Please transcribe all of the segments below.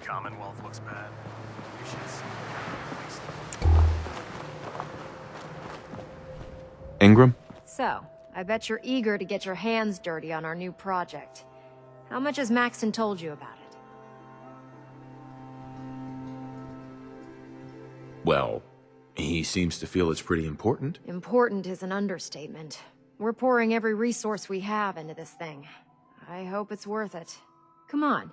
Commonwealth looks bad. You should see Ingram? So, I bet you're eager to get your hands dirty on our new project. How much has Maxon told you about it? Well, he seems to feel it's pretty important. Important is an understatement. We're pouring every resource we have into this thing. I hope it's worth it. Come on,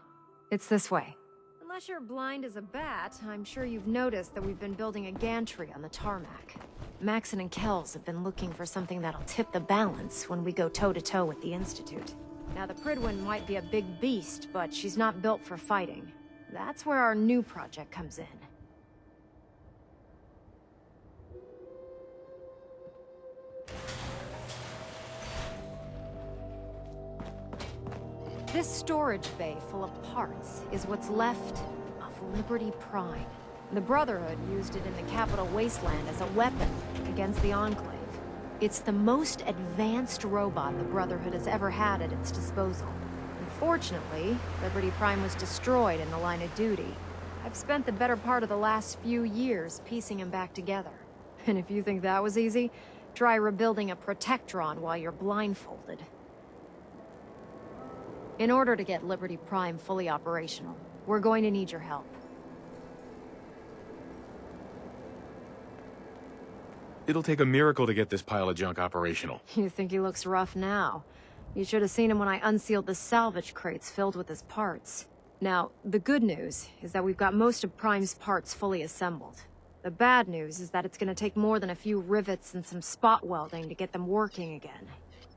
it's this way. Unless you're blind as a bat, I'm sure you've noticed that we've been building a gantry on the tarmac. Maxon and Kells have been looking for something that'll tip the balance when we go toe-to-toe with the Institute. Now, the Prydwen might be a big beast, but she's not built for fighting. That's where our new project comes in. This storage bay full of parts is what's left of Liberty Prime. The Brotherhood used it in the Capital Wasteland as a weapon against the Enclave. It's the most advanced robot the Brotherhood has ever had at its disposal. Unfortunately, Liberty Prime was destroyed in the line of duty. I've spent the better part of the last few years piecing him back together. And if you think that was easy, try rebuilding a Protectron while you're blindfolded. In order to get Liberty Prime fully operational, we're going to need your help. It'll take a miracle to get this pile of junk operational. You think he looks rough now? You should have seen him when I unsealed the salvage crates filled with his parts. Now, the good news is that we've got most of Prime's parts fully assembled. The bad news is that it's gonna take more than a few rivets and some spot welding to get them working again.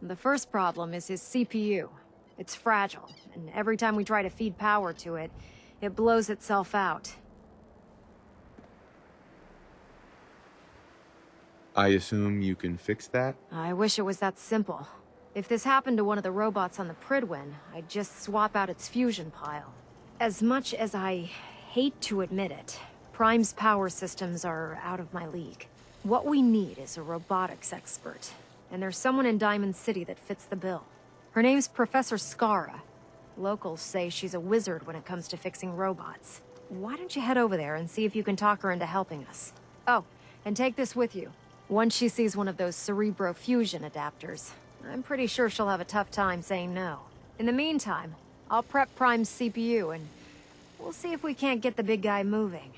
The first problem is his CPU. It's fragile, and every time we try to feed power to it, it blows itself out. I assume you can fix that? I wish it was that simple. If this happened to one of the robots on the Prydwen, I'd just swap out its fusion pile. As much as I hate to admit it, Prime's power systems are out of my league. What we need is a robotics expert, and there's someone in Diamond City that fits the bill. Her name's Professor Skara. Locals say she's a wizard when it comes to fixing robots. Why don't you head over there and see if you can talk her into helping us? Oh, and take this with you. Once she sees one of those Cerebro fusion adapters, I'm pretty sure she'll have a tough time saying no. In the meantime, I'll prep Prime's CPU and we'll see if we can't get the big guy moving.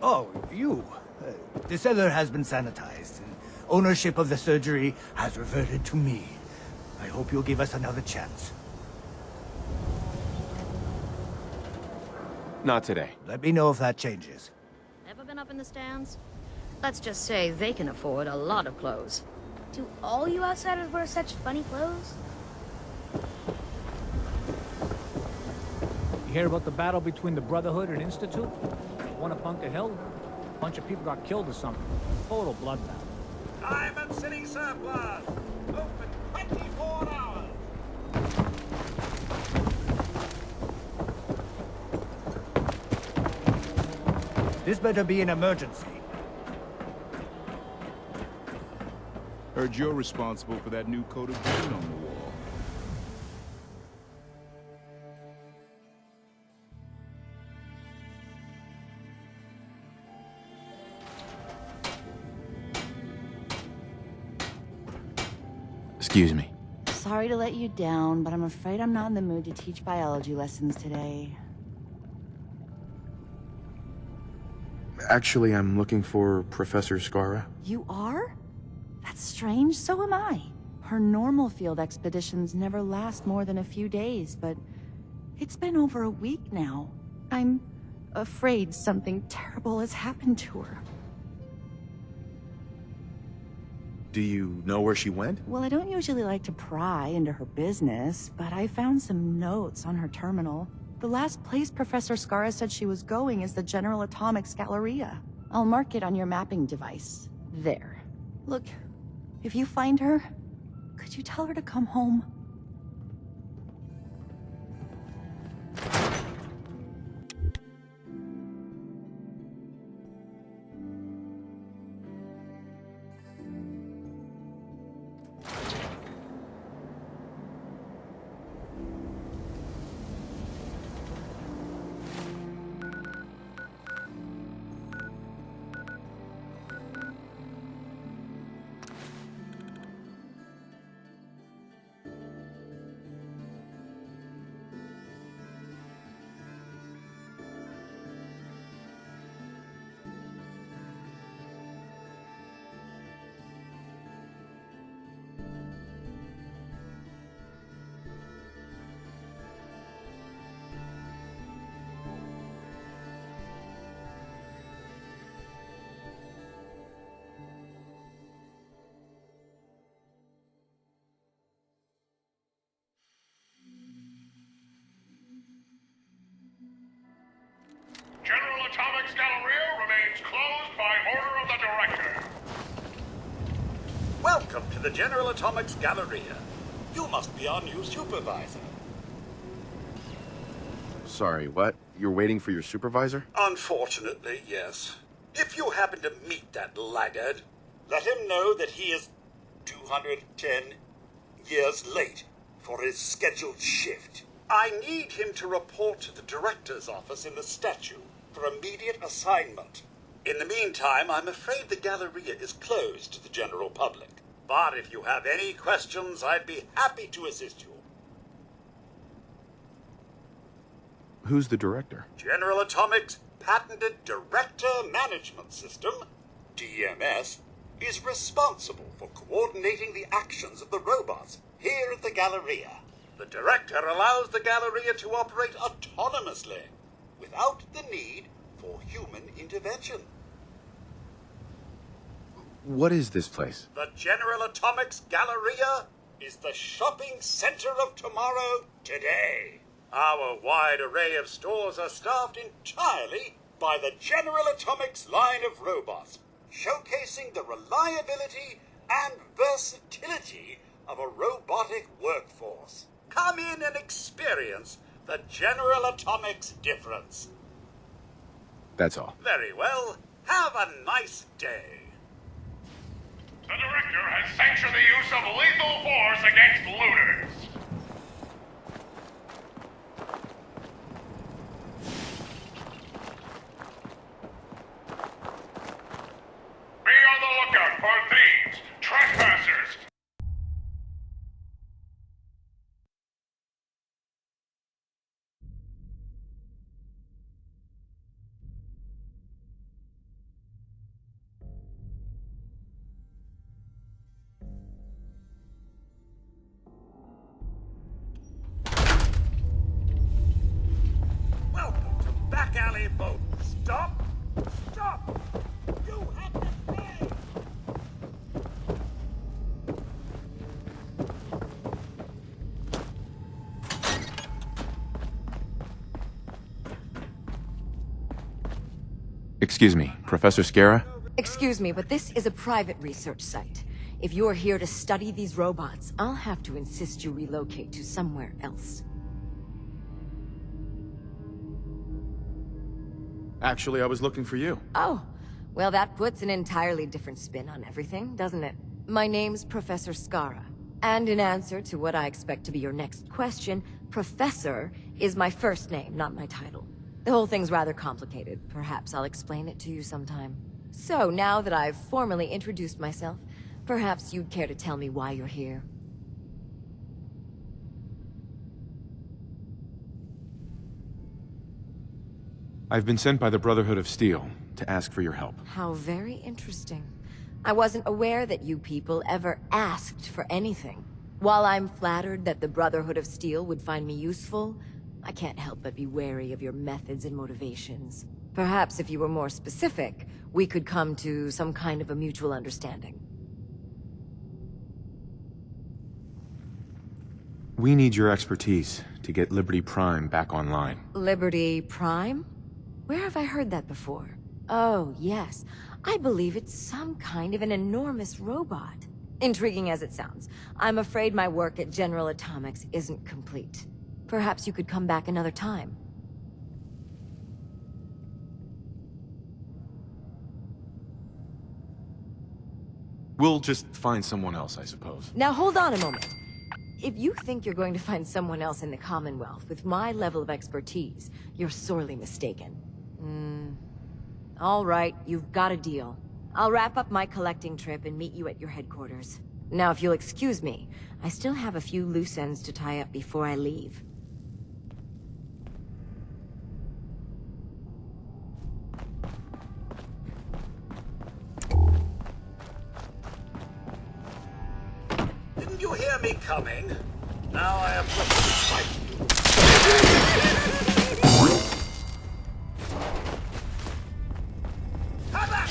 Oh, you. The cellar has been sanitized, and ownership of the surgery has reverted to me. I hope you'll give us another chance. Not today. Let me know if that changes. Ever been up in the stands? Let's just say they can afford a lot of clothes. Do all you outsiders wear such funny clothes? You hear about the battle between the Brotherhood and Institute? One up Bunker Hill? A bunch of people got killed or something. Total bloodbath. Diamond City surplus! Open 24 hours! This better be an emergency. Heard you're responsible for that new coat of paint on the wall. Excuse me. Sorry to let you down, but I'm afraid I'm not in the mood to teach biology lessons today. Actually, I'm looking for Professor Skara. You are? That's strange, so am I. Her normal field expeditions never last more than a few days, but it's been over a week now. I'm afraid something terrible has happened to her. Do you know where she went? Well, I don't usually like to pry into her business, but I found some notes on her terminal. The last place Professor Skara said she was going is the General Atomics Galleria. I'll mark it on your mapping device. There. Look, if you find her, could you tell her to come home? General Atomics Galleria remains closed by order of the Director. Welcome to the General Atomics Galleria. You must be our new supervisor. Sorry, what? You're waiting for your supervisor? Unfortunately, yes. If you happen to meet that laggard, let him know that he is 210 years late for his scheduled shift. I need him to report to the director's office in the statue for immediate assignment. In the meantime, I'm afraid the Galleria is closed to the general public. But if you have any questions, I'd be happy to assist you. Who's the director? General Atomics' patented Director Management System, DMS, is responsible for coordinating the actions of the robots here at the Galleria. The Director allows the Galleria to operate autonomously, without the need for human intervention. What is this place? The General Atomics Galleria is the shopping center of tomorrow today. Our wide array of stores are staffed entirely by the General Atomics line of robots, showcasing the reliability and versatility of a robotic workforce. Come in and experience the General Atomics difference. That's all. Very well. Have a nice day. The Director has sanctioned the use of lethal force against looters. Be on the lookout for thieves, trespassers. Welcome to Back Alley Boat. Stop! Stop! You have to pay! Excuse me, Professor Skara? Excuse me, but this is a private research site. If you're here to study these robots, I'll have to insist you relocate to somewhere else. Actually, I was looking for you. Oh, well, that puts an entirely different spin on everything, doesn't it? My name's Professor Skara. And in answer to what I expect to be your next question, Professor is my first name, not my title. The whole thing's rather complicated. Perhaps I'll explain it to you sometime. So, now that I've formally introduced myself, perhaps you'd care to tell me why you're here. I've been sent by the Brotherhood of Steel. to ask for your help. How very interesting. I wasn't aware that you people ever asked for anything. While I'm flattered that the Brotherhood of Steel would find me useful, I can't help but be wary of your methods and motivations. Perhaps if you were more specific, we could come to some kind of a mutual understanding. We need your expertise to get Liberty Prime back online. Liberty Prime? Where have I heard that before? Oh, yes. I believe it's some kind of an enormous robot. Intriguing as it sounds, I'm afraid my work at General Atomics isn't complete. Perhaps you could come back another time. We'll just find someone else, I suppose. Now hold on a moment. If you think you're going to find someone else in the Commonwealth with my level of expertise, you're sorely mistaken. All right, you've got a deal. I'll wrap up my collecting trip and meet you at your headquarters. Now, if you'll excuse me, I still have a few loose ends to tie up before I leave. Didn't you hear me coming? Now I have to fight you. Come back!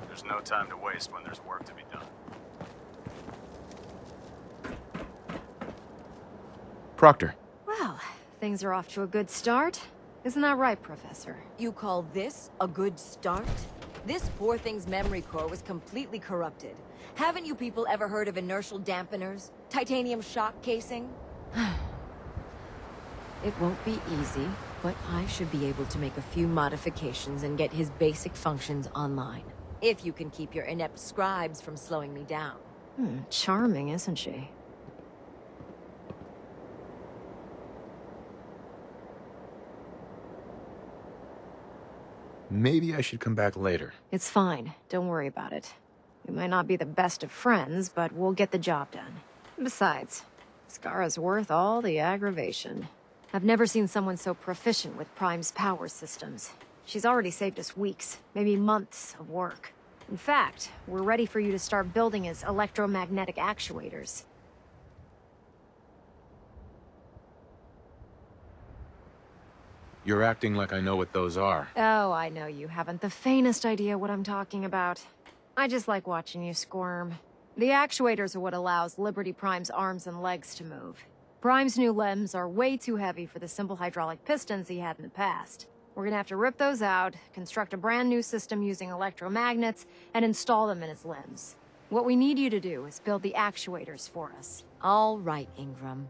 There's no time to waste when there's work to be done. Proctor. Well, things are off to a good start. Isn't that right, Professor? You call this a good start? This poor thing's memory core was completely corrupted. Haven't you people ever heard of inertial dampeners? Titanium shock casing? It won't be easy, but I should be able to make a few modifications and get his basic functions online. If you can keep your inept scribes from slowing me down. Charming, isn't she? Maybe I should come back later. It's fine. Don't worry about it. We might not be the best of friends, but we'll get the job done. Besides, Skara's worth all the aggravation. I've never seen someone so proficient with Prime's power systems. She's already saved us weeks, maybe months of work. In fact, we're ready for you to start building his electromagnetic actuators. You're acting like I know what those are. Oh, I know you haven't the faintest idea what I'm talking about. I just like watching you squirm. The actuators are what allows Liberty Prime's arms and legs to move. Prime's new limbs are way too heavy for the simple hydraulic pistons he had in the past. We're gonna have to rip those out, construct a brand new system using electromagnets, and install them in his limbs. What we need you to do is build the actuators for us. All right, Ingram.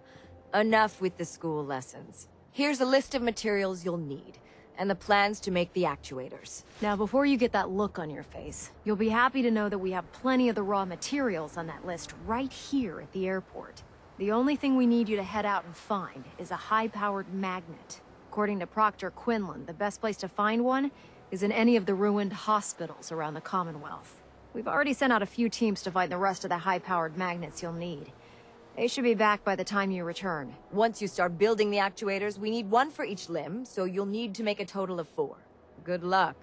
Enough with the school lessons. Here's a list of materials you'll need, and the plans to make the actuators. Now, before you get that look on your face, you'll be happy to know that we have plenty of the raw materials on that list right here at the airport. The only thing we need you to head out and find is a high-powered magnet. According to Proctor Quinlan, the best place to find one is in any of the ruined hospitals around the Commonwealth. We've already sent out a few teams to find the rest of the high-powered magnets you'll need. They should be back by the time you return. Once you start building the actuators, we need one for each limb, so you'll need to make a total of 4. Good luck.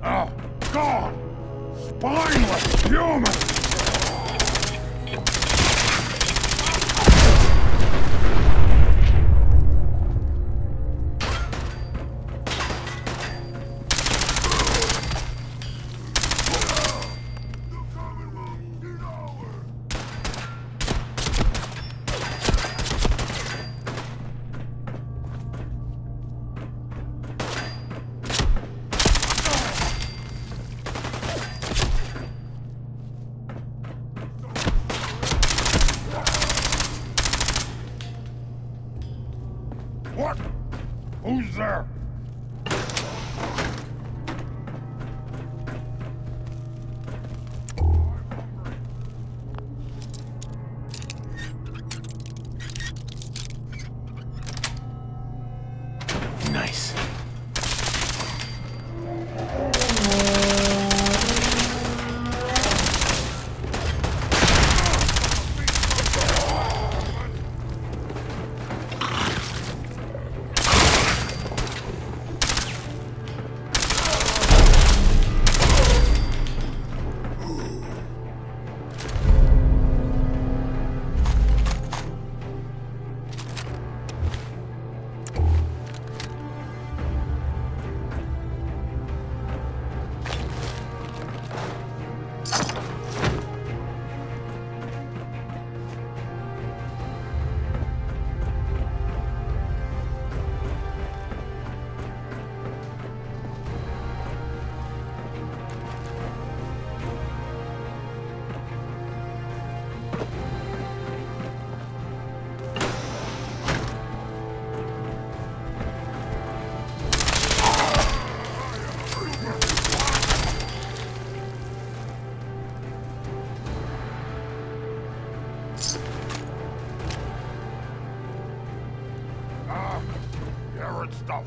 Oh, God! Spineless human! What? Who's there? Nice. Carrot stuff.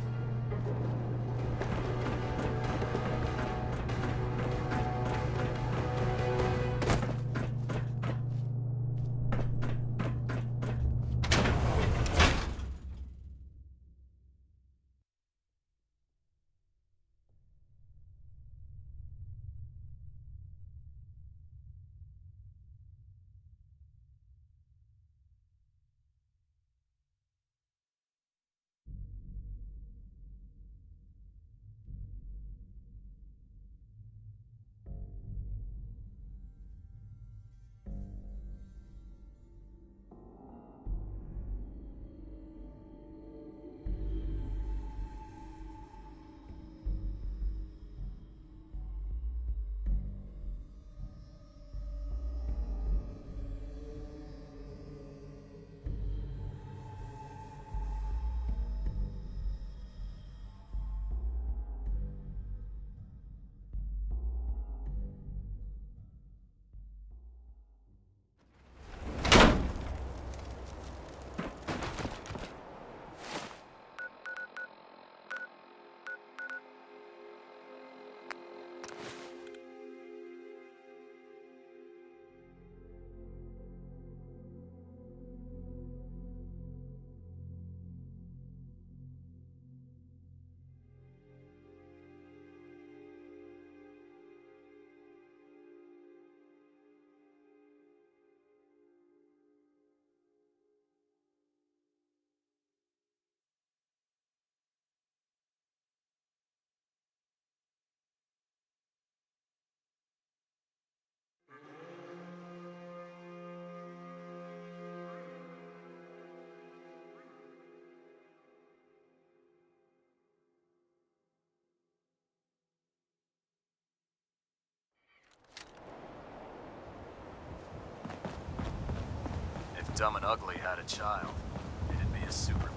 Dumb and Ugly had a child, it'd be a super mutant.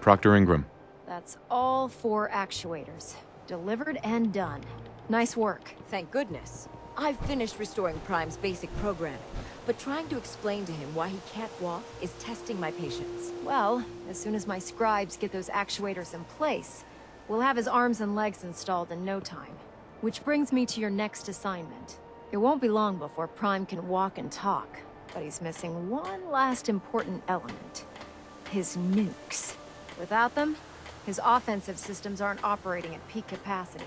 Proctor Ingram. That's all 4 actuators. Delivered and done. Nice work. Thank goodness. I've finished restoring Prime's basic programming, but trying to explain to him why he can't walk is testing my patience. Well, as soon as my scribes get those actuators in place, we'll have his arms and legs installed in no time. Which brings me to your next assignment. It won't be long before Prime can walk and talk. But he's missing one last important element. His nukes. Without them, his offensive systems aren't operating at peak capacity.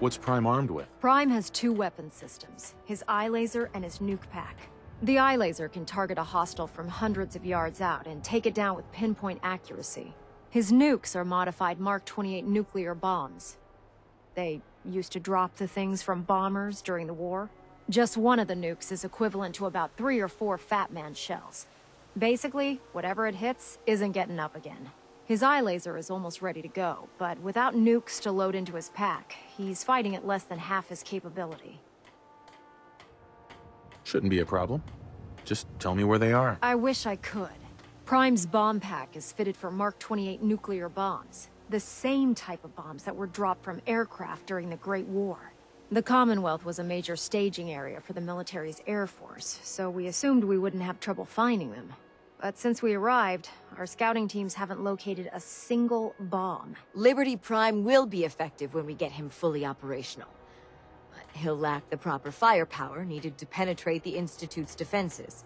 What's Prime armed with? Prime has two weapon systems, his eye laser and his nuke pack. The eye laser can target a hostile from hundreds of yards out and take it down with pinpoint accuracy. His nukes are modified Mark 28 nuclear bombs. They used to drop the things from bombers during the war. Just one of the nukes is equivalent to about 3 or 4 Fat Man shells. Basically, whatever it hits isn't getting up again. His eye laser is almost ready to go, but without nukes to load into his pack, he's fighting at less than half his capability. Shouldn't be a problem. Just tell me where they are. I wish I could. Prime's bomb pack is fitted for Mark 28 nuclear bombs, the same type of bombs that were dropped from aircraft during the Great War. The Commonwealth was a major staging area for the military's Air Force, so we assumed we wouldn't have trouble finding them. But since we arrived, our scouting teams haven't located a single bomb. Liberty Prime will be effective when we get him fully operational. But he'll lack the proper firepower needed to penetrate the Institute's defenses.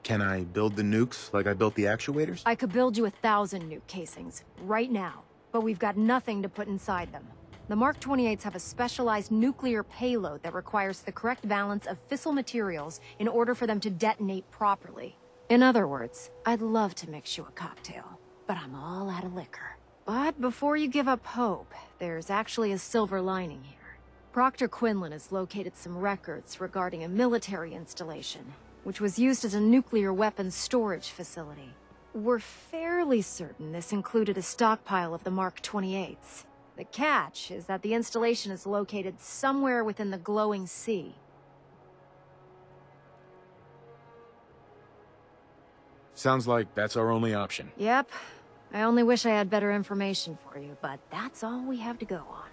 Can I build the nukes like I built the actuators? I could build you 1,000 nuke casings, right now, but we've got nothing to put inside them. The Mark 28s have a specialized nuclear payload that requires the correct balance of fissile materials in order for them to detonate properly. In other words, I'd love to mix you a cocktail, but I'm all out of liquor. But before you give up hope, there's actually a silver lining here. Proctor Quinlan has located some records regarding a military installation, which was used as a nuclear weapons storage facility. We're fairly certain this included a stockpile of the Mark 28s. The catch is that the installation is located somewhere within the glowing sea. Sounds like that's our only option. Yep. I only wish I had better information for you, but that's all we have to go on.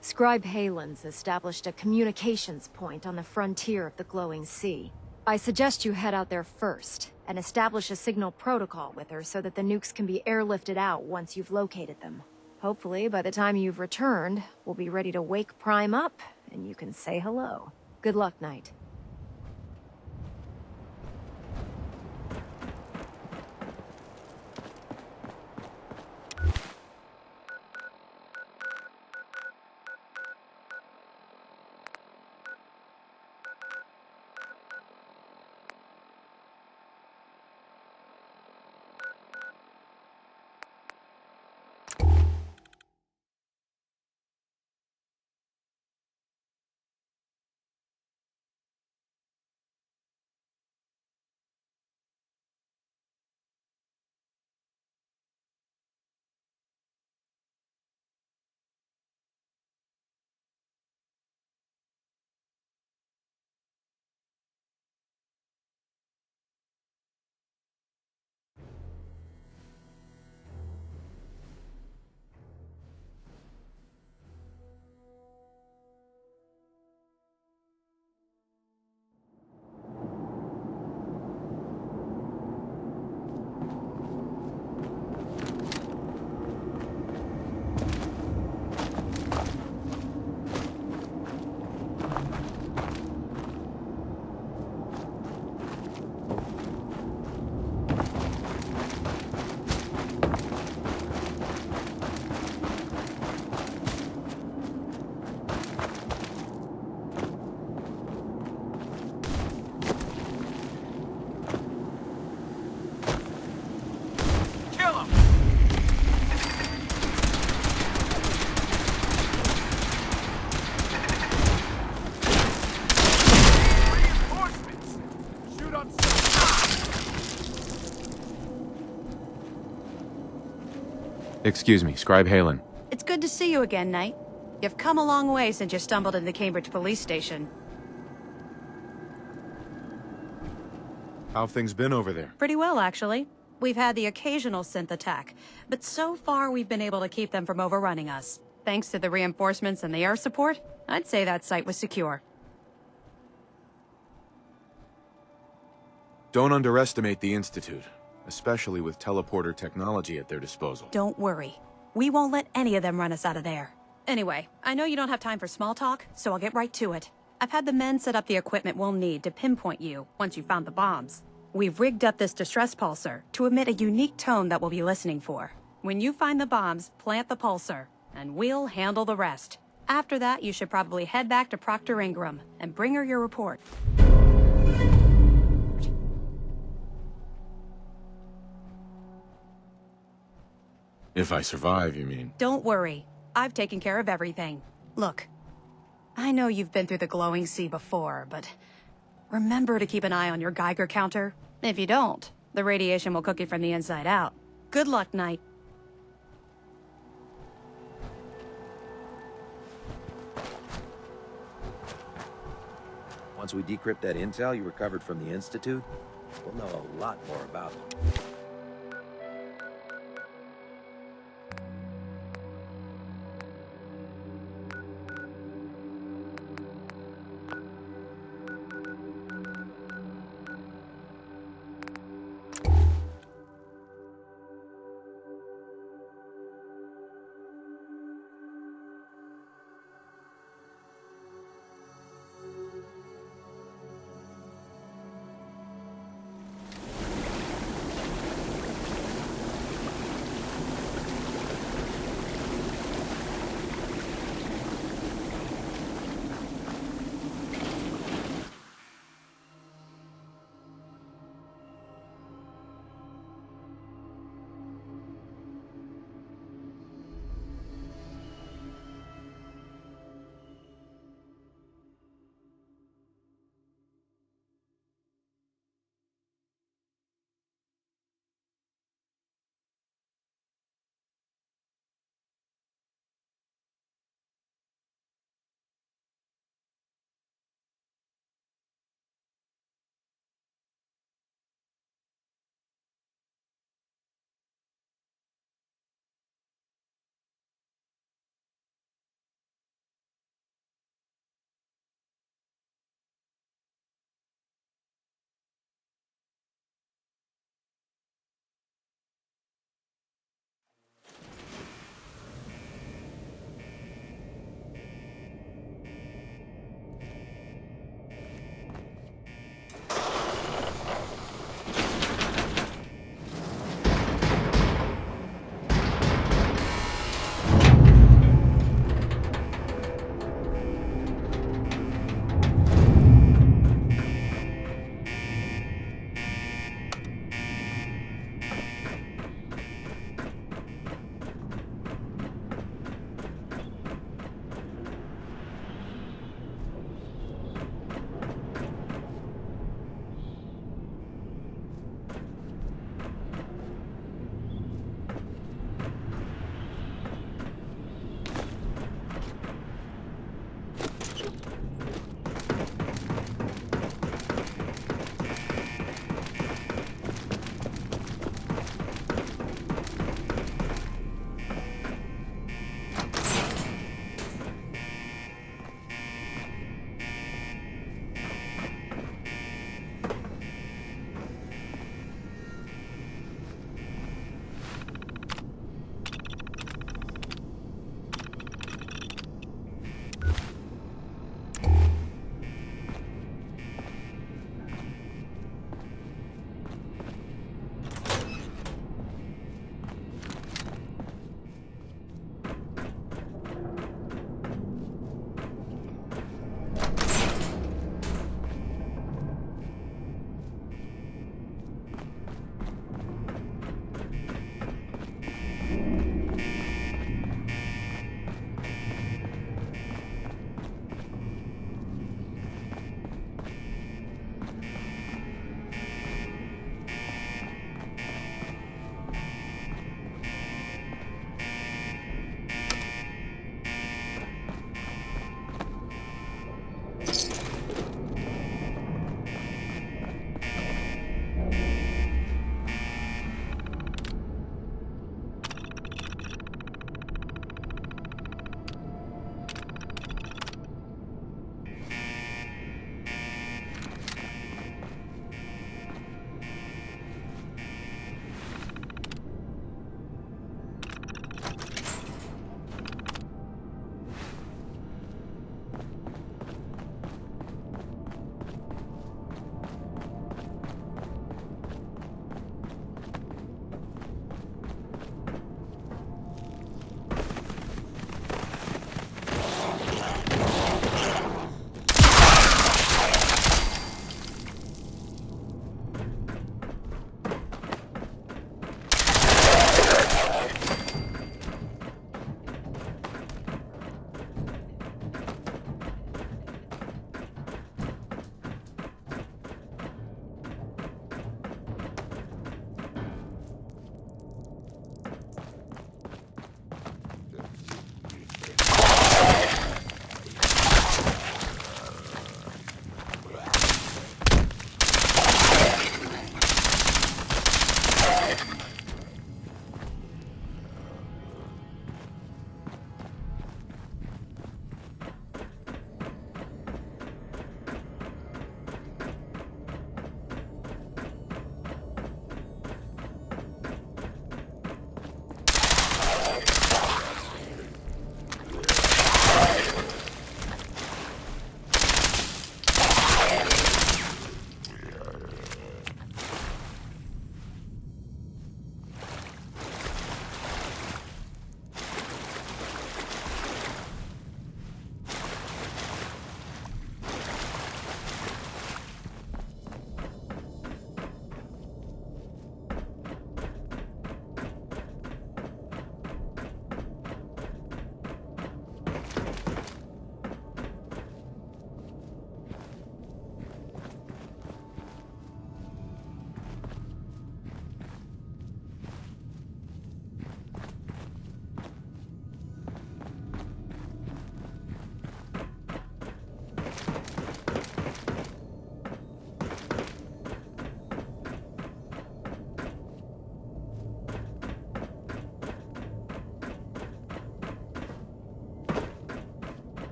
Scribe Halen's established a communications point on the frontier of the glowing sea. I suggest you head out there first, and establish a signal protocol with her so that the nukes can be airlifted out once you've located them. Hopefully, by the time you've returned, we'll be ready to wake Prime up, and you can say hello. Good luck, Knight. Excuse me, Scribe Halen. It's good to see you again, Knight. You've come a long way since you stumbled into the Cambridge police station. How have things been over there? Pretty well, actually. We've had the occasional synth attack, but so far we've been able to keep them from overrunning us. Thanks to the reinforcements and the air support, I'd say that site was secure. Don't underestimate the Institute, especially with teleporter technology at their disposal. Don't worry. We won't let any of them run us out of there. Anyway, I know you don't have time for small talk, so I'll get right to it. I've had the men set up the equipment we'll need to pinpoint you once you found the bombs. We've rigged up this distress pulsar to emit a unique tone that we'll be listening for. When you find the bombs, plant the pulsar, and we'll handle the rest. After that, you should probably head back to Proctor Ingram and bring her your report. If I survive, you mean? Don't worry. I've taken care of everything. Look, I know you've been through the glowing sea before, but remember to keep an eye on your Geiger counter. If you don't, the radiation will cook you from the inside out. Good luck, Knight. Once we decrypt that intel you recovered from the Institute, we'll know a lot more about them.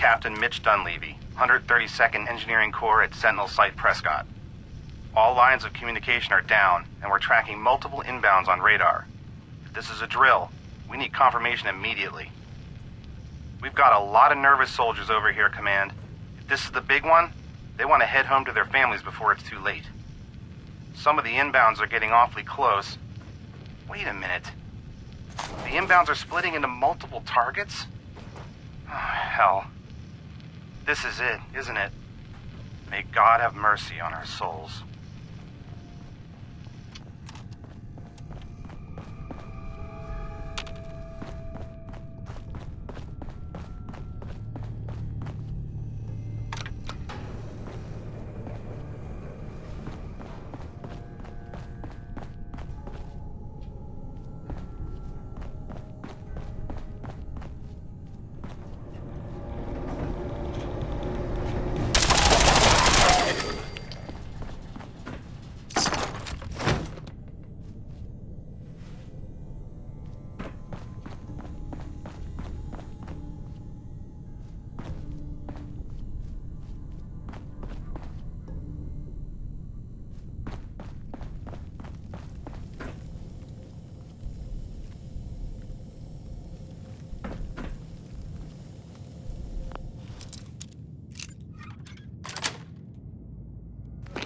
Captain Mitch Dunleavy, 132nd Engineering Corps at Sentinel Site Prescott. All lines of communication are down, and we're tracking multiple inbounds on radar. If this is a drill, we need confirmation immediately. We've got a lot of nervous soldiers over here, Command. If this is the big one, they want to head home to their families before it's too late. Some of the inbounds are getting awfully close. Wait a minute. The inbounds are splitting into multiple targets? Oh, hell. This is it, isn't it? May God have mercy on our souls.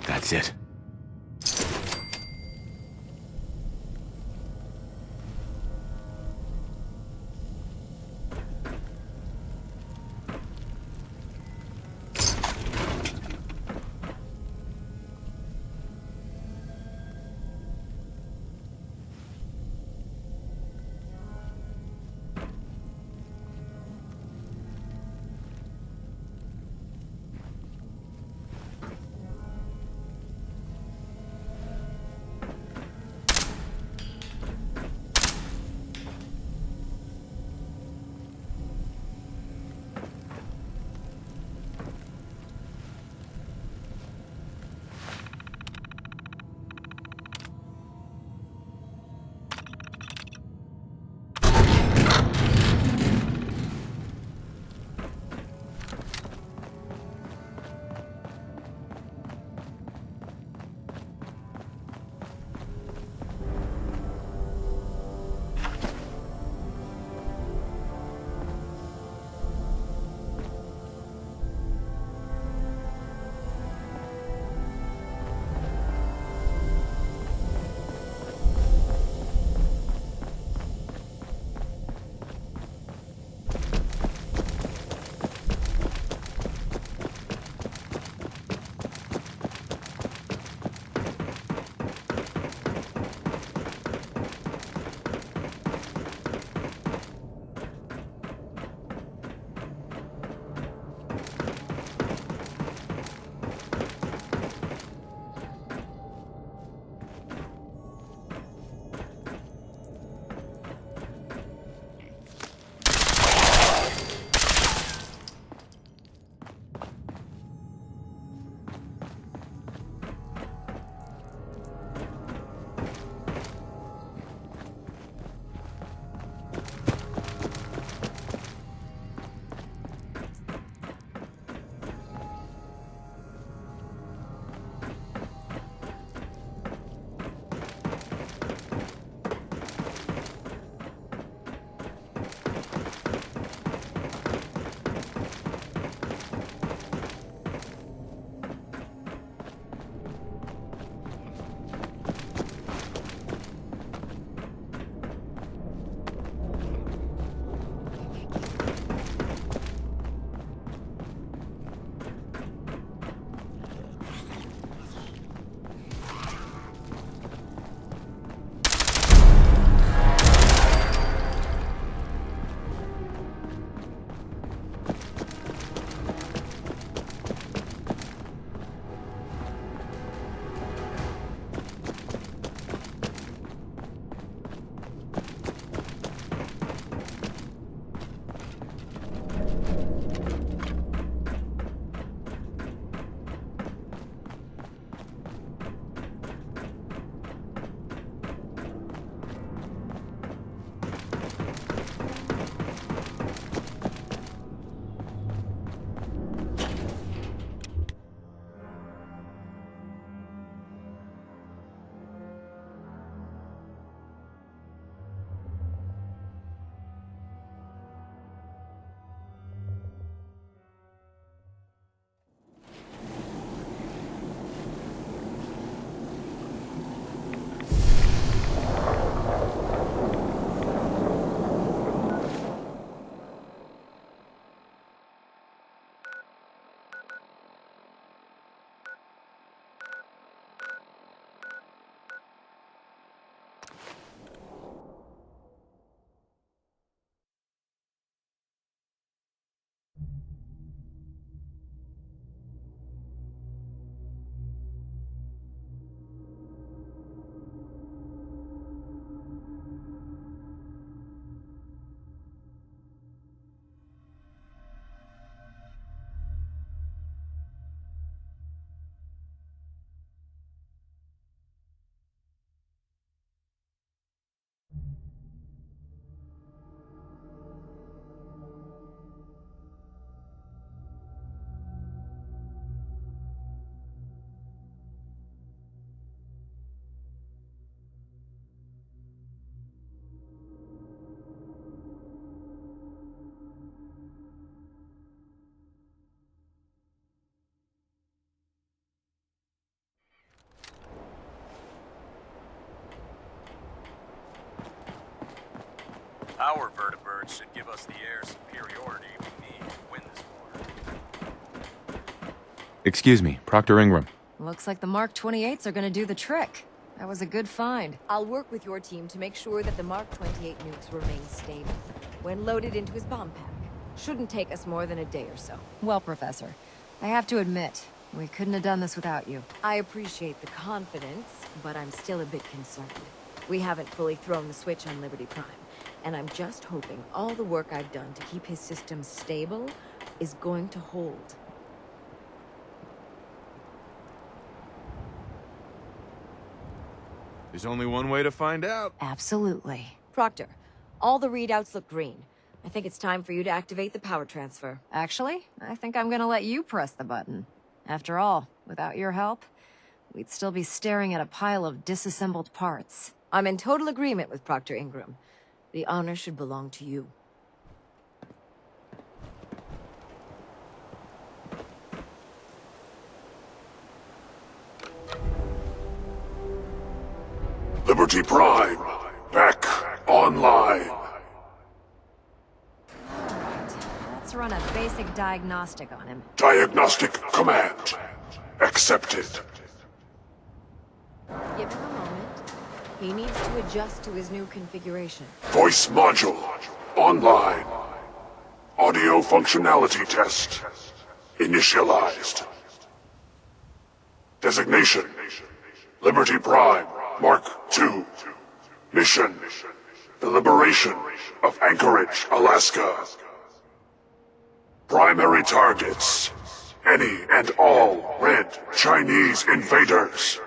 That's it. Our vertibirds should give us the air superiority we need to win this war. Excuse me, Proctor Ingram. Looks like the Mark 28s are gonna do the trick. That was a good find. I'll work with your team to make sure that the Mark 28 nukes remain stable when loaded into his bomb pack. Shouldn't take us more than a day or so. Well, Professor, I have to admit, we couldn't have done this without you. I appreciate the confidence, but I'm still a bit concerned. We haven't fully thrown the switch on Liberty Prime, and I'm just hoping all the work I've done to keep his systems stable is going to hold. There's only one way to find out. Absolutely. Proctor, all the readouts look green. I think it's time for you to activate the power transfer. Actually, I think I'm gonna let you press the button. After all, without your help, we'd still be staring at a pile of disassembled parts. I'm in total agreement with Proctor Ingram. The honor should belong to you. Liberty Prime, back online. Let's run a basic diagnostic on him. Diagnostic command accepted. Give him a moment. He needs to adjust to his new configuration. Voice module online. Audio functionality test initialized. Designation: Liberty Prime Mark II. Mission: the liberation of Anchorage, Alaska. Primary targets: any and all red Chinese invaders.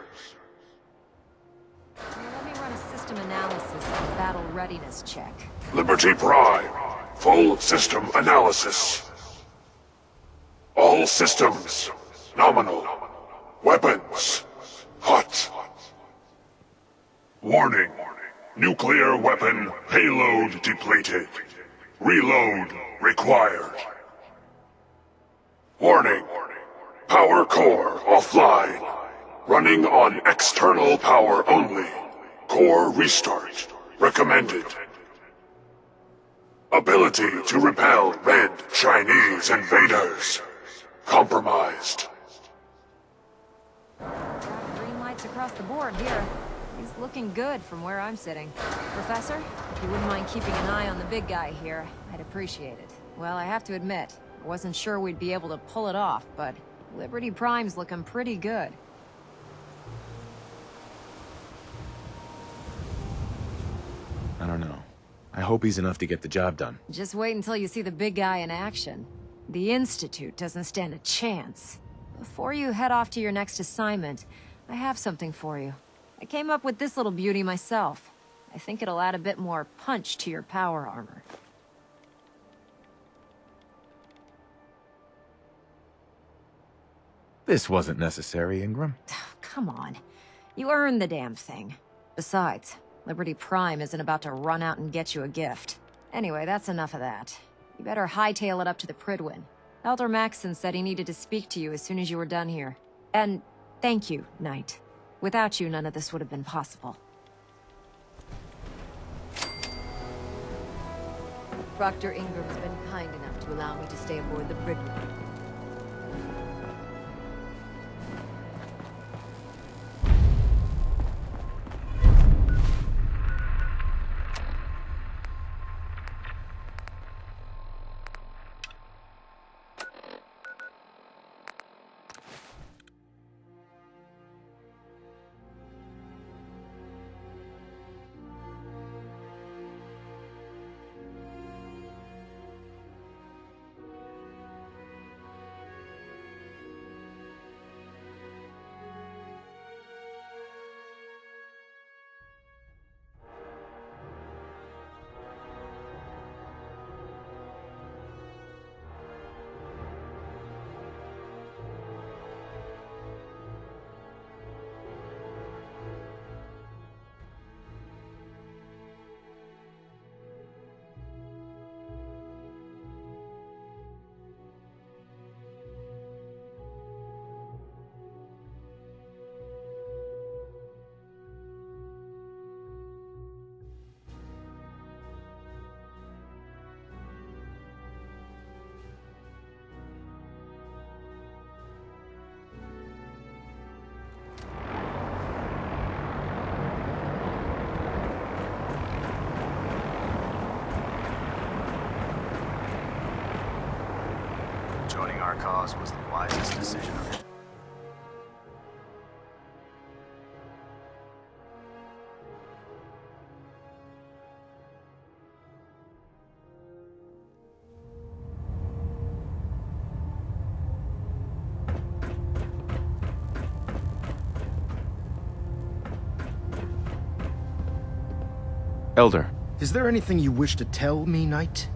Let me run a system analysis and battle readiness check. Liberty Prime, full system analysis. All systems nominal. Weapons hot. Warning: nuclear weapon payload depleted. Reload required. Warning: power core offline. Running on external power only. Core restart recommended. Ability to repel red Chinese invaders compromised. Green lights across the board here. He's looking good from where I'm sitting. Professor, if you wouldn't mind keeping an eye on the big guy here, I'd appreciate it. Well, I have to admit, I wasn't sure we'd be able to pull it off, but Liberty Prime's looking pretty good. I don't know. I hope he's enough to get the job done. Just wait until you see the big guy in action. The Institute doesn't stand a chance. Before you head off to your next assignment, I have something for you. I came up with this little beauty myself. I think it'll add a bit more punch to your power armor. This wasn't necessary, Ingram. Come on. You earned the damn thing. Besides, Liberty Prime isn't about to run out and get you a gift. Anyway, that's enough of that. You better hightail it up to the Pridwin. Elder Maxson said he needed to speak to you as soon as you were done here. And thank you, Knight. Without you, none of this would have been possible. Proctor Ingram's been kind enough to allow me to stay aboard the Pridwin. cause was the wisest decision of it. Elder. Is there anything you wish to tell me, Knight?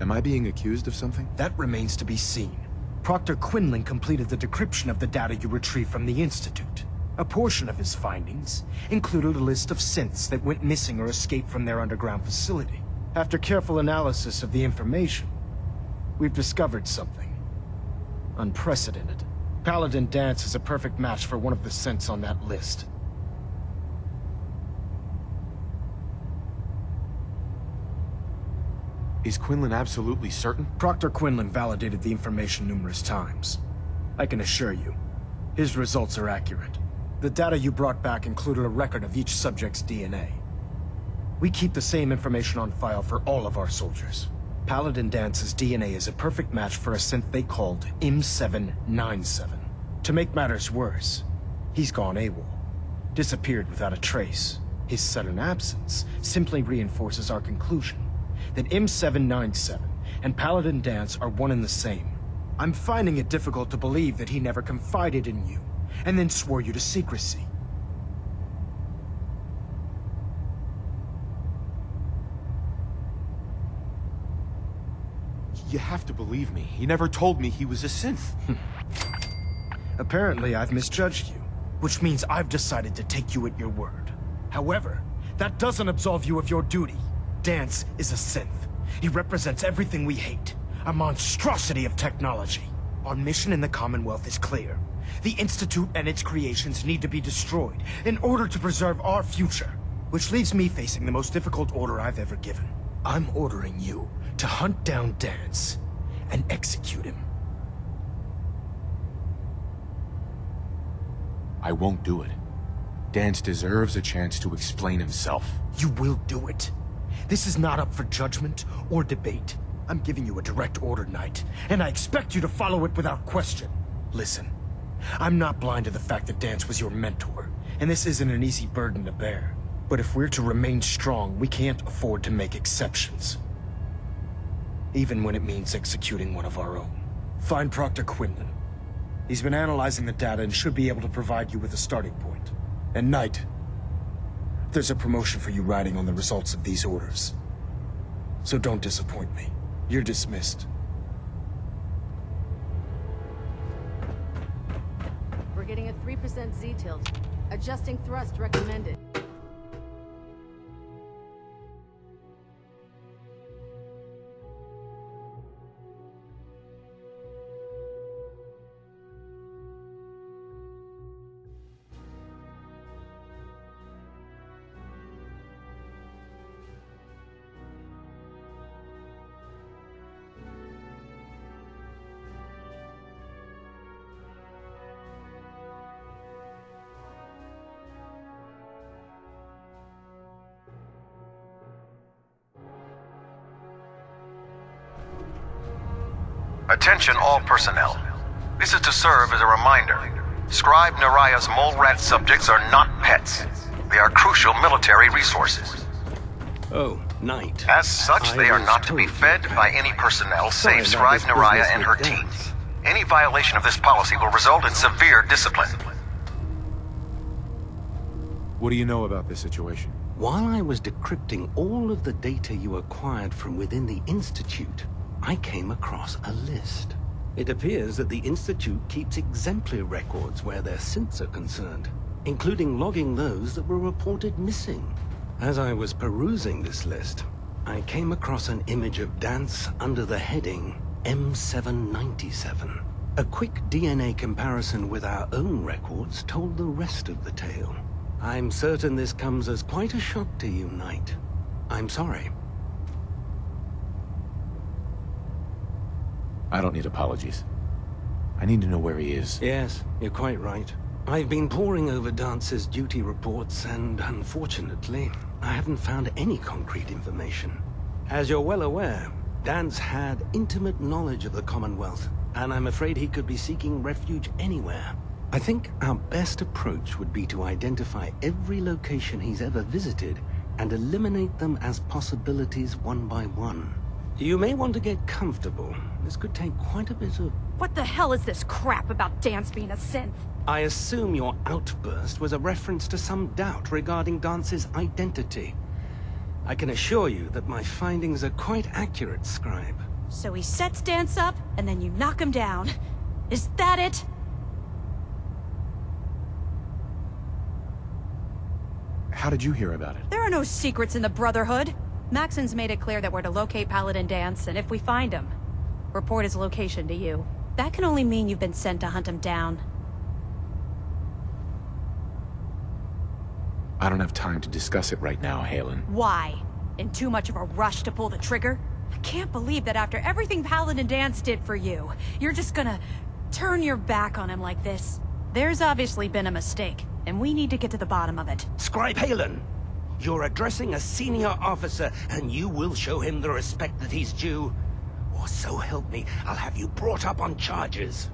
Am I being accused of something? That remains to be seen. Proctor Quinlan completed the decryption of the data you retrieved from the Institute. A portion of his findings included a list of synths that went missing or escaped from their underground facility. After careful analysis of the information, we've discovered something unprecedented. Paladin Danse is a perfect match for one of the synths on that list. Is Quinlan absolutely certain? Proctor Quinlan validated the information numerous times. I can assure you, his results are accurate. The data you brought back included a record of each subject's DNA. We keep the same information on file for all of our soldiers. Paladin Dance's DNA is a perfect match for a synth they called M797. To make matters worse, he's gone AWOL. Disappeared without a trace. His sudden absence simply reinforces our conclusion that M797 and Paladin Danse are one and the same. I'm finding it difficult to believe that he never confided in you, and then swore you to secrecy. You have to believe me. He never told me he was a synth. Apparently, I've misjudged you, which means I've decided to take you at your word. However, that doesn't absolve you of your duty. Danse is a synth. He represents everything we hate. A monstrosity of technology. Our mission in the Commonwealth is clear. The Institute and its creations need to be destroyed in order to preserve our future. Which leaves me facing the most difficult order I've ever given. I'm ordering you to hunt down Danse and execute him. I won't do it. Danse deserves a chance to explain himself. You will do it. This is not up for judgment or debate. I'm giving you a direct order, Knight, and I expect you to follow it without question. Listen, I'm not blind to the fact that Danse was your mentor, and this isn't an easy burden to bear. But if we're to remain strong, we can't afford to make exceptions. Even when it means executing one of our own. Find Proctor Quinlan. He's been analyzing the data and should be able to provide you with a starting point. And Knight, there's a promotion for you riding on the results of these orders. So don't disappoint me. You're dismissed. We're getting a 3% Z-tilt. Adjusting thrust recommended. Attention all personnel. This is to serve as a reminder. Scribe Naraya's mole rat subjects are not pets. They are crucial military resources. Oh, Knight. As such, they are not to be fed by any personnel save Scribe Naraya and her team. Any violation of this policy will result in severe discipline. What do you know about this situation? While I was decrypting all of the data you acquired from within the Institute, I came across a list. It appears that the Institute keeps exemplary records where their synths are concerned, including logging those that were reported missing. As I was perusing this list, I came across an image of Danse under the heading M797. A quick DNA comparison with our own records told the rest of the tale. I'm certain this comes as quite a shock to you, Knight. I'm sorry. I don't need apologies. I need to know where he is. Yes, you're quite right. I've been poring over Dance's duty reports, and unfortunately, I haven't found any concrete information. As you're well aware, Dance had intimate knowledge of the Commonwealth, and I'm afraid he could be seeking refuge anywhere. I think our best approach would be to identify every location he's ever visited and eliminate them as possibilities one by one. You may want to get comfortable. This could take quite a bit of... What the hell is this crap about Dance being a synth? I assume your outburst was a reference to some doubt regarding Dance's identity. I can assure you that my findings are quite accurate, Scribe. So he sets Dance up, and then you knock him down. Is that it? How did you hear about it? There are no secrets in the Brotherhood. Maxon's made it clear that we're to locate Paladin Dance, and if we find him, report his location to you. That can only mean you've been sent to hunt him down. I don't have time to discuss it right now, Halen. Why? In too much of a rush to pull the trigger? I can't believe that after everything Paladin Dance did for you, you're just gonna turn your back on him like this. There's obviously been a mistake, and we need to get to the bottom of it. Scribe Halen! You're addressing a senior officer, and you will show him the respect that he's due. Or so help me, I'll have you brought up on charges.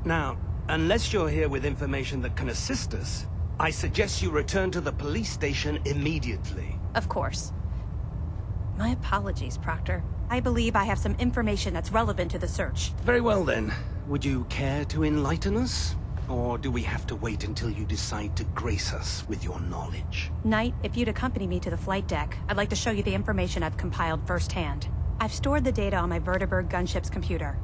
Now, unless you're here with information that can assist us, I suggest you return to the police station immediately. Of course. My apologies, Proctor. I believe I have some information that's relevant to the search. Very well then. Would you care to enlighten us? Or do we have to wait until you decide to grace us with your knowledge? Knight, if you'd accompany me to the flight deck, I'd like to show you the information I've compiled firsthand. I've stored the data on my Vertibird gunship's computer.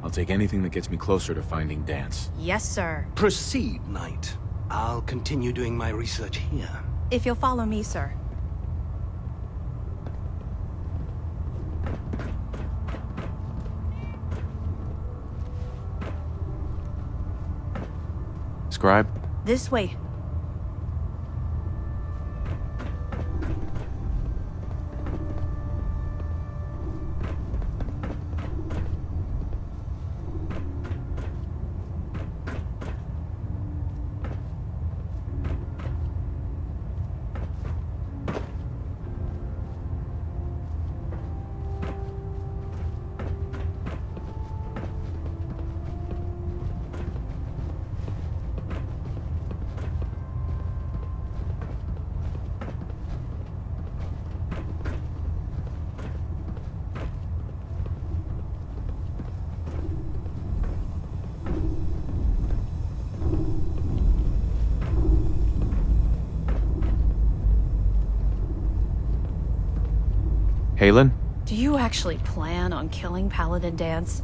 I'll take anything that gets me closer to finding Dance. Yes, sir. Proceed, Knight. I'll continue doing my research here. If you'll follow me, sir. Scribe? This way. Halen? Do you actually plan on killing Paladin Dance?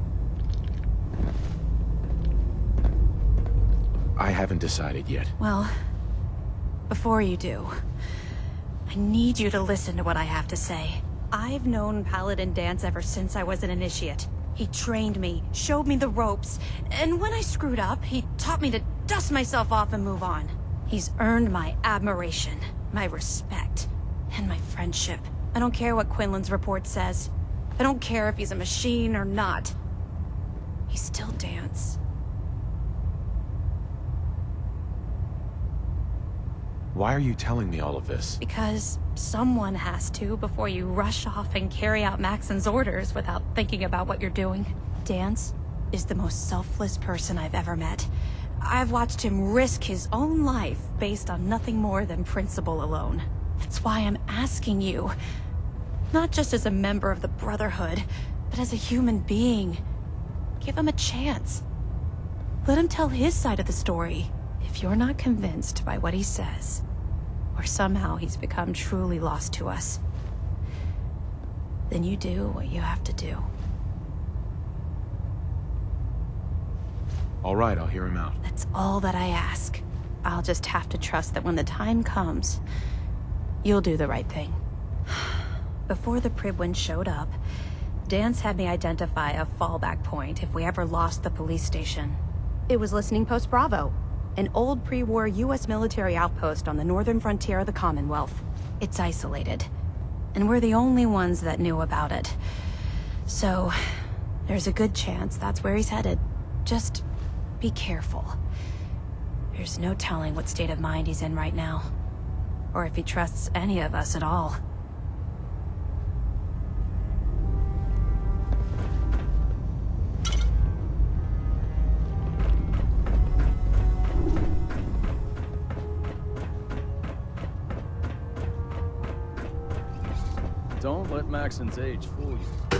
I haven't decided yet. Well, before you do, I need you to listen to what I have to say. I've known Paladin Dance ever since I was an initiate. He trained me, showed me the ropes, and when I screwed up, he taught me to dust myself off and move on. He's earned my admiration, my respect, and my friendship. I don't care what Quinlan's report says. I don't care if he's a machine or not. He's still Dance. Why are you telling me all of this? Because someone has to before you rush off and carry out Maxon's orders without thinking about what you're doing. Dance is the most selfless person I've ever met. I've watched him risk his own life based on nothing more than principle alone. That's why I'm asking you, not just as a member of the Brotherhood, but as a human being. Give him a chance. Let him tell his side of the story. If you're not convinced by what he says, or somehow he's become truly lost to us, then you do what you have to do. All right, I'll hear him out. That's all that I ask. I'll just have to trust that when the time comes, you'll do the right thing. Before the Pribwin showed up, Dance had me identify a fallback point if we ever lost the police station. It was Listening Post Bravo, an old pre-war US military outpost on the northern frontier of the Commonwealth. It's isolated, and we're the only ones that knew about it. So, there's a good chance that's where he's headed. Just be careful. There's no telling what state of mind he's in right now. or if he trusts any of us at all. Don't let Maxon's age fool you.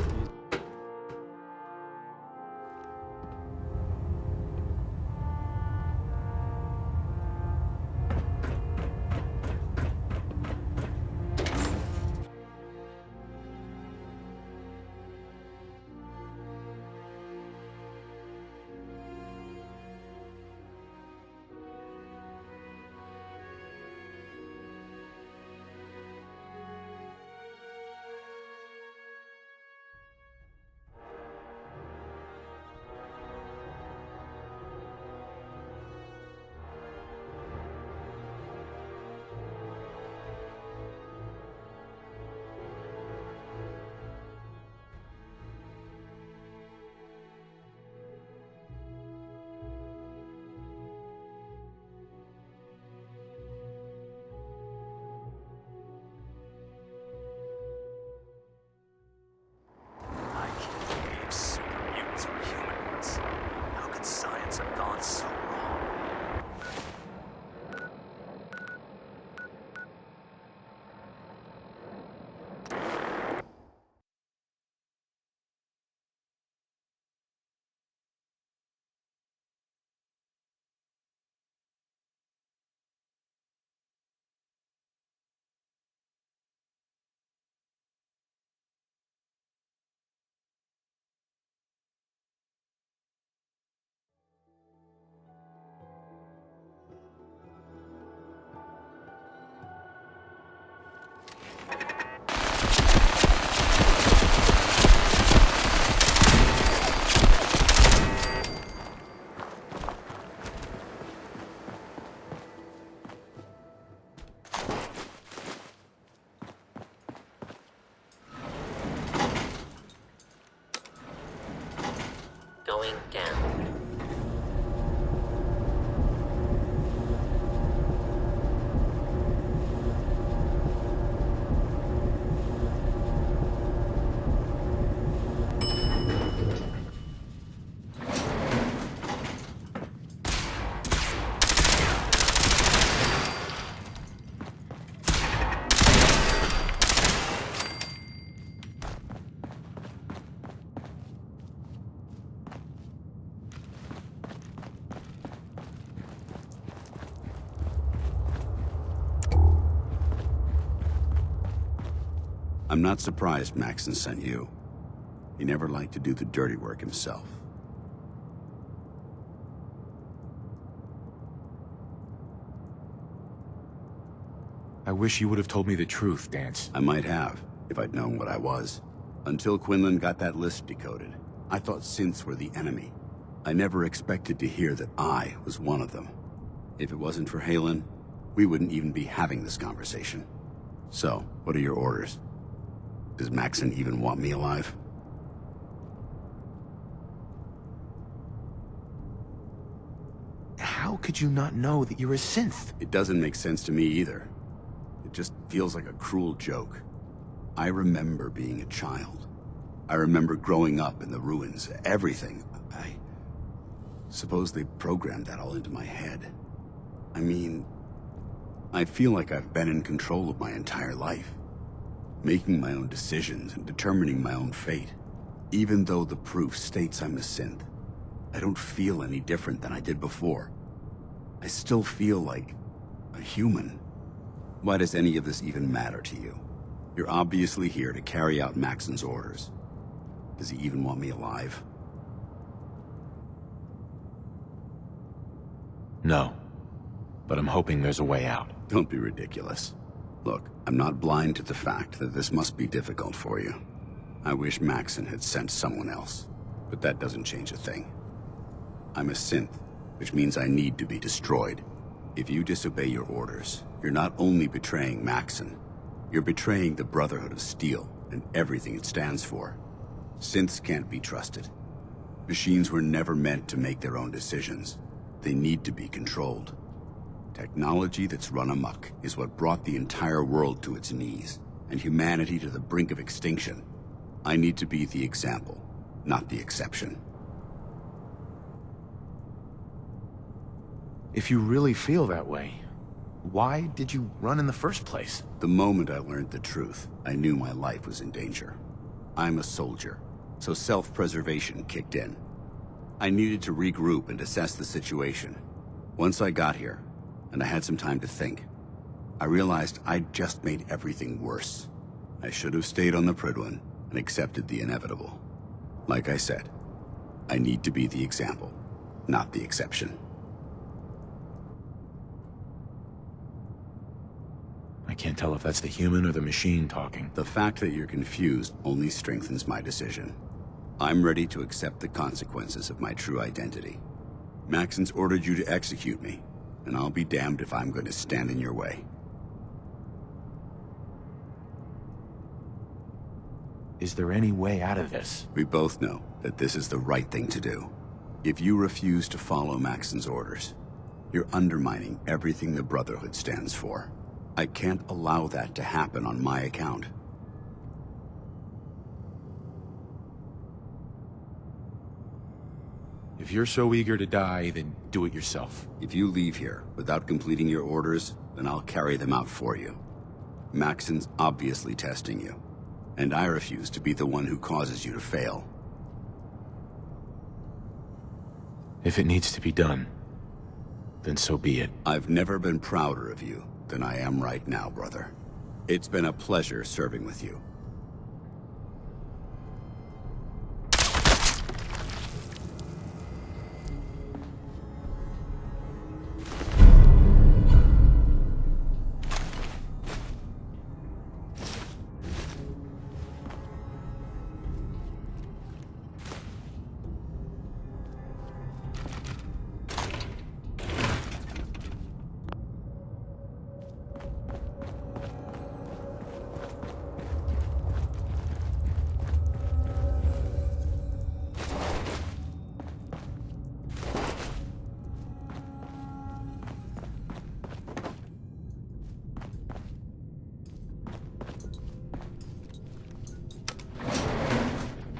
Going down. I'm not surprised Maxon sent you. He never liked to do the dirty work himself. I wish you would have told me the truth, Dance. I might have, if I'd known what I was. Until Quinlan got that list decoded, I thought synths were the enemy. I never expected to hear that I was one of them. If it wasn't for Halen, we wouldn't even be having this conversation. So, what are your orders? Does Maxon even want me alive? How could you not know that you're a synth? It doesn't make sense to me either. It just feels like a cruel joke. I remember being a child. I remember growing up in the ruins, everything. I suppose they programmed that all into my head. I mean, I feel like I've been in control of my entire life. Making my own decisions and determining my own fate. Even though the proof states I'm a synth, I don't feel any different than I did before. I still feel like a human. Why does any of this even matter to you? You're obviously here to carry out Maxon's orders. Does he even want me alive? No. But I'm hoping there's a way out. Don't be ridiculous. Look, I'm not blind to the fact that this must be difficult for you. I wish Maxon had sent someone else, but that doesn't change a thing. I'm a synth, which means I need to be destroyed. If you disobey your orders, you're not only betraying Maxon, you're betraying the Brotherhood of Steel and everything it stands for. Synths can't be trusted. Machines were never meant to make their own decisions. They need to be controlled. Technology that's run amok is what brought the entire world to its knees, and humanity to the brink of extinction. I need to be the example, not the exception. If you really feel that way, why did you run in the first place? The moment I learned the truth, I knew my life was in danger. I'm a soldier, so self-preservation kicked in. I needed to regroup and assess the situation. Once I got here, and I had some time to think, I realized I'd just made everything worse. I should have stayed on the Prydwen and accepted the inevitable. Like I said, I need to be the example, not the exception. I can't tell if that's the human or the machine talking. The fact that you're confused only strengthens my decision. I'm ready to accept the consequences of my true identity. Maxon's ordered you to execute me, and I'll be damned if I'm going to stand in your way. Is there any way out of this? We both know that this is the right thing to do. If you refuse to follow Maxon's orders, you're undermining everything the Brotherhood stands for. I can't allow that to happen on my account. If you're so eager to die, then do it yourself. If you leave here without completing your orders, then I'll carry them out for you. Maxon's obviously testing you, and I refuse to be the one who causes you to fail. If it needs to be done, then so be it. I've never been prouder of you than I am right now, brother. It's been a pleasure serving with you.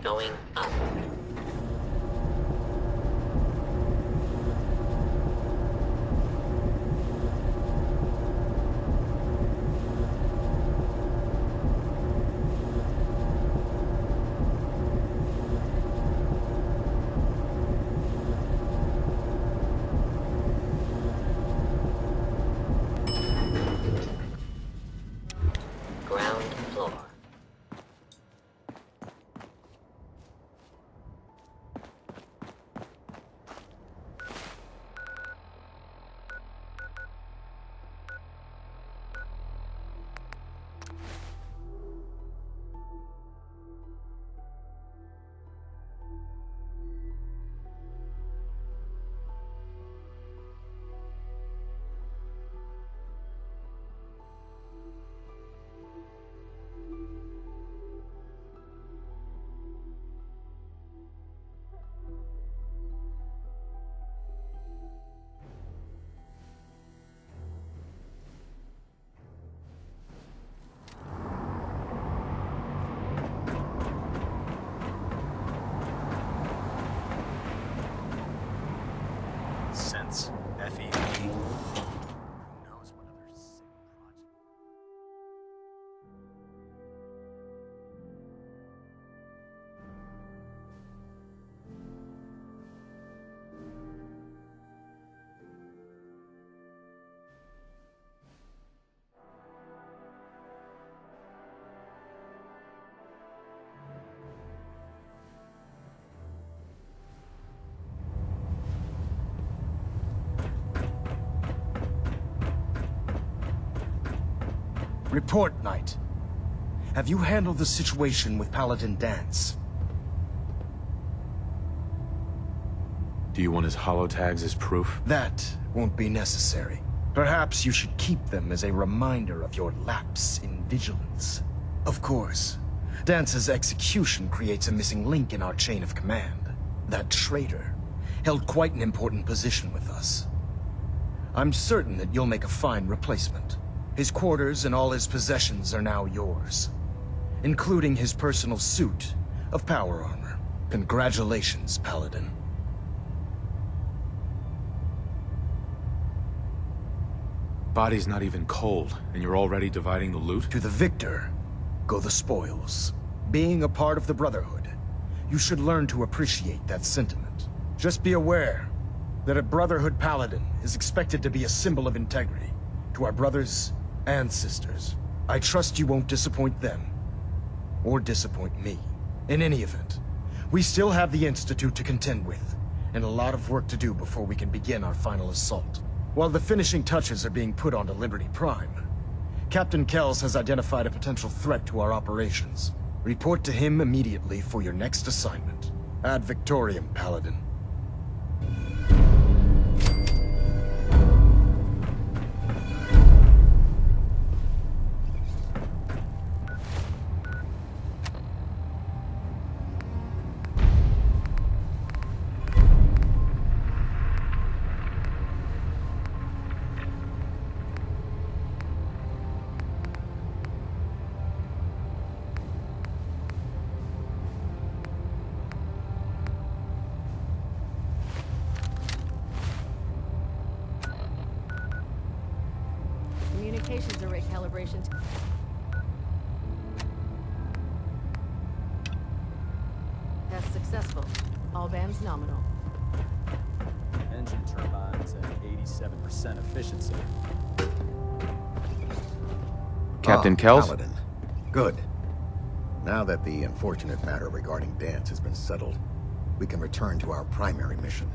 Going up. Ground floor. Sense. F-E-E. Who knows what other sick project... Report, Knight. Have you handled the situation with Paladin Danse? Do you want his holotags as proof? That won't be necessary. Perhaps you should keep them as a reminder of your lapse in vigilance. Of course, Dance's execution creates a missing link in our chain of command. That traitor held quite an important position with us. I'm certain that you'll make a fine replacement. His quarters and all his possessions are now yours, including his personal suit of power armor. Congratulations, Paladin. Body's not even cold, and you're already dividing the loot? To the victor go the spoils. Being a part of the Brotherhood, you should learn to appreciate that sentiment. Just be aware that a Brotherhood Paladin is expected to be a symbol of integrity to our brothers and sisters. I trust you won't disappoint them, or disappoint me. In any event, we still have the Institute to contend with, and a lot of work to do before we can begin our final assault. While the finishing touches are being put onto Liberty Prime, Captain Kells has identified a potential threat to our operations. Report to him immediately for your next assignment. Ad Victoriam, Paladin. Communications array calibration. Test successful. All bands nominal. Engine turbines at 87% efficiency. Captain Kells? Paladin. Good. Now that the unfortunate matter regarding Dance has been settled, we can return to our primary mission.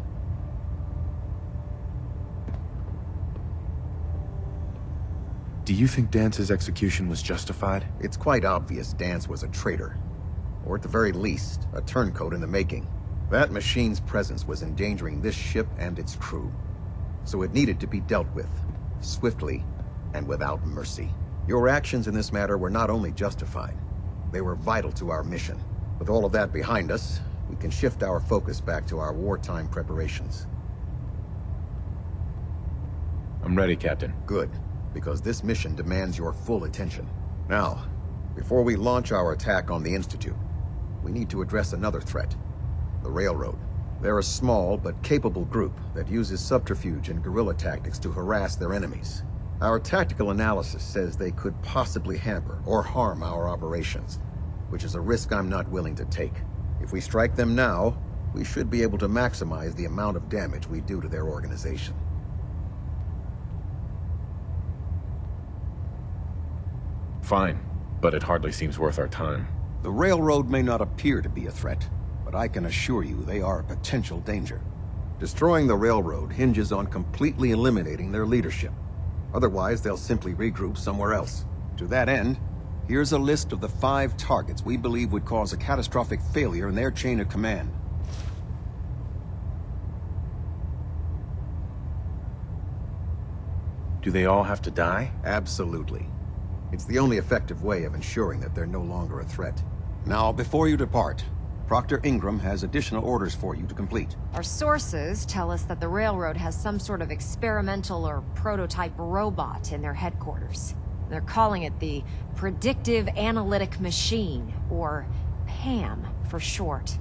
Do you think Dance's execution was justified? It's quite obvious Dance was a traitor. Or at the very least, a turncoat in the making. That machine's presence was endangering this ship and its crew. So it needed to be dealt with, swiftly and without mercy. Your actions in this matter were not only justified, they were vital to our mission. With all of that behind us, we can shift our focus back to our wartime preparations. I'm ready, Captain. Good, because this mission demands your full attention. Now, before we launch our attack on the Institute, we need to address another threat. The Railroad. They're a small but capable group that uses subterfuge and guerrilla tactics to harass their enemies. Our tactical analysis says they could possibly hamper or harm our operations, which is a risk I'm not willing to take. If we strike them now, we should be able to maximize the amount of damage we do to their organization. Fine, but it hardly seems worth our time. The Railroad may not appear to be a threat, but I can assure you they are a potential danger. Destroying the Railroad hinges on completely eliminating their leadership. Otherwise, they'll simply regroup somewhere else. To that end, here's a list of the 5 targets we believe would cause a catastrophic failure in their chain of command. Do they all have to die? Absolutely. It's the only effective way of ensuring that they're no longer a threat. Now, before you depart, Proctor Ingram has additional orders for you to complete. Our sources tell us that the Railroad has some sort of experimental or prototype robot in their headquarters. They're calling it the Predictive Analytic Machine, or PAM for short.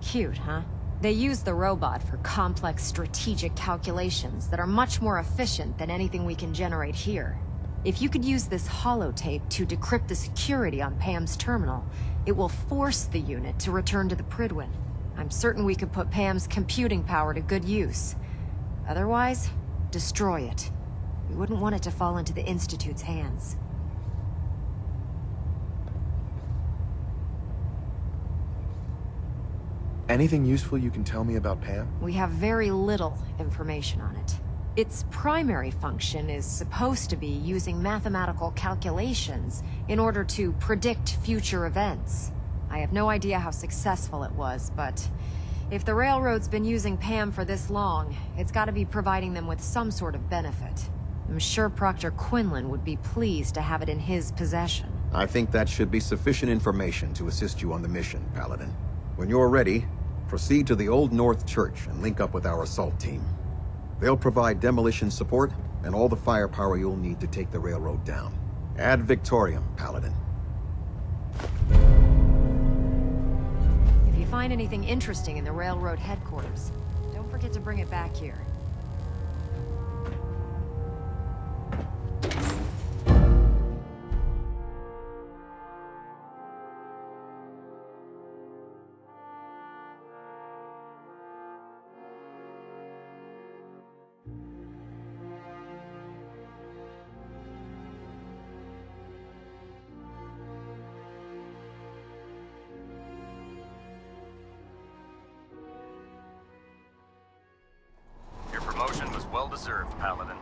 Cute, huh? They use the robot for complex strategic calculations that are much more efficient than anything we can generate here. If you could use this holotape to decrypt the security on Pam's terminal, it will force the unit to return to the Prydwen. I'm certain we could put Pam's computing power to good use. Otherwise, destroy it. We wouldn't want it to fall into the Institute's hands. Anything useful you can tell me about Pam? We have very little information on it. Its primary function is supposed to be using mathematical calculations in order to predict future events. I have no idea how successful it was, but if the Railroad's been using Pam for this long, it's got to be providing them with some sort of benefit. I'm sure Proctor Quinlan would be pleased to have it in his possession. I think that should be sufficient information to assist you on the mission, Paladin. When you're ready, proceed to the Old North Church and link up with our assault team. They'll provide demolition support and all the firepower you'll need to take the railroad down. Ad Victoriam, Paladin. If you find anything interesting in the railroad headquarters, don't forget to bring it back here. Your promotion was well deserved, Paladin.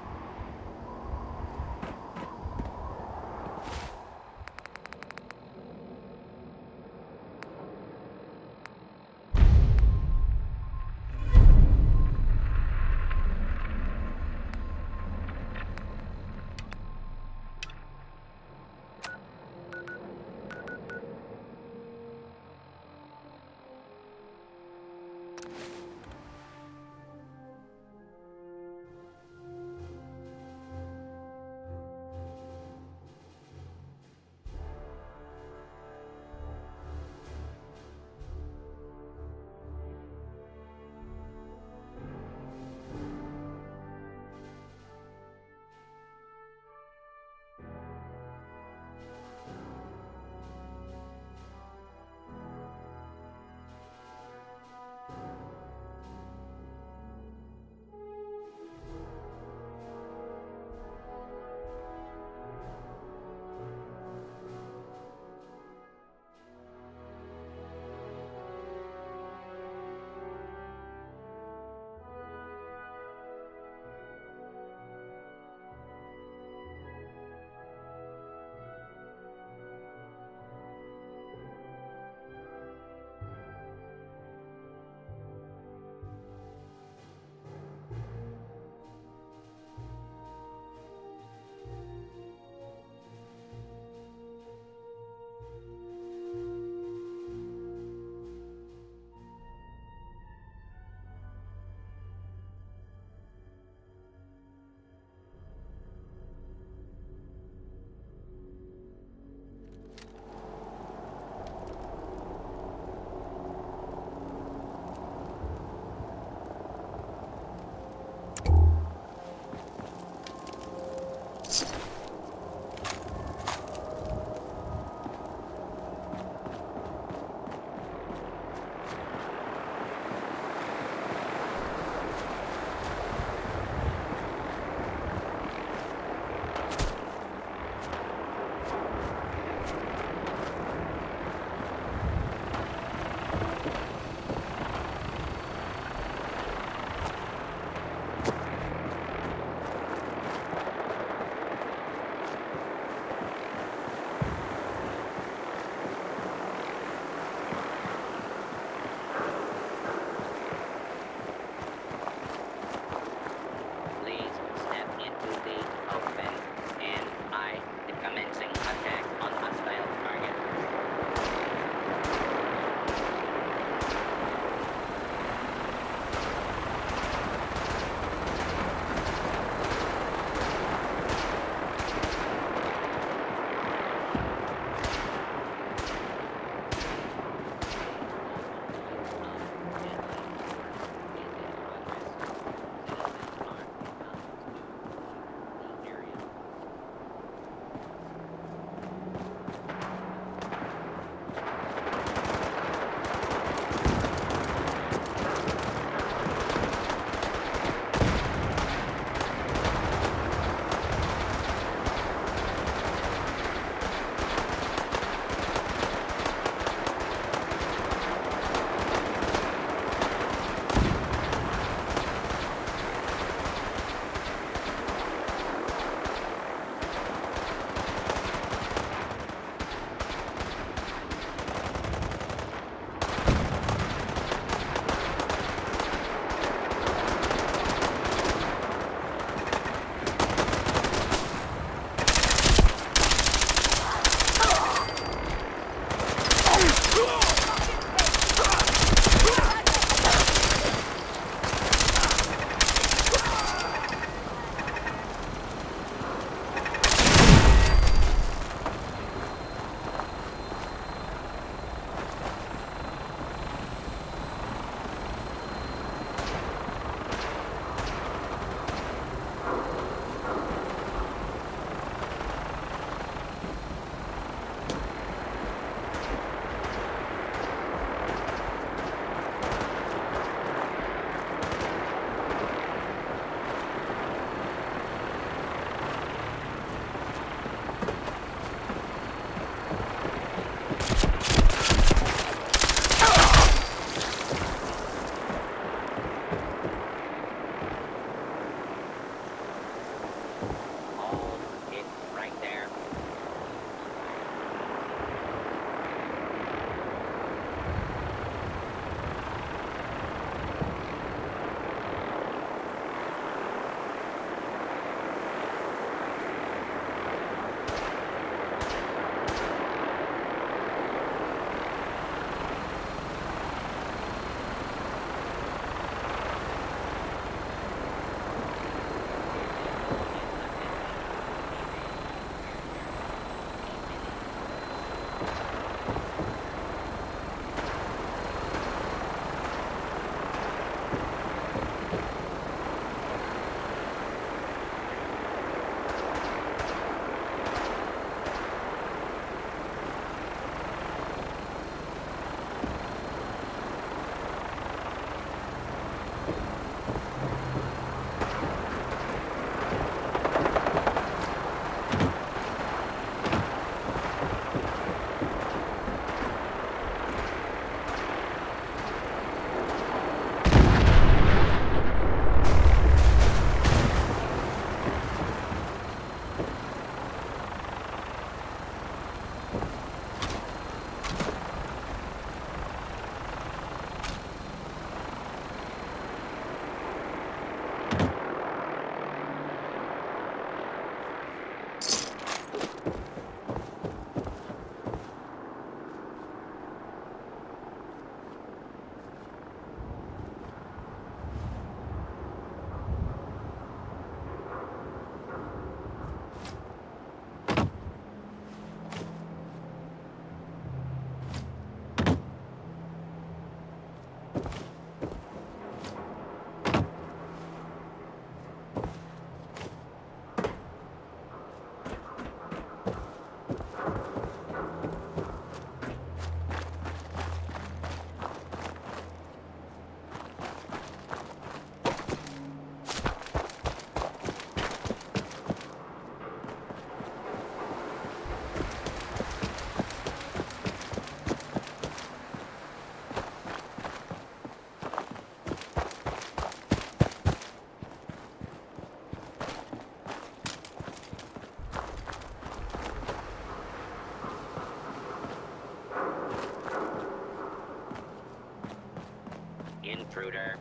Intruder,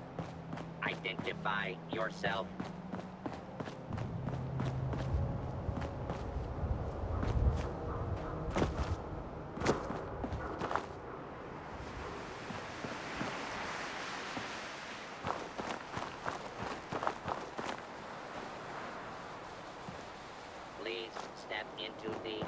identify yourself. Please step into the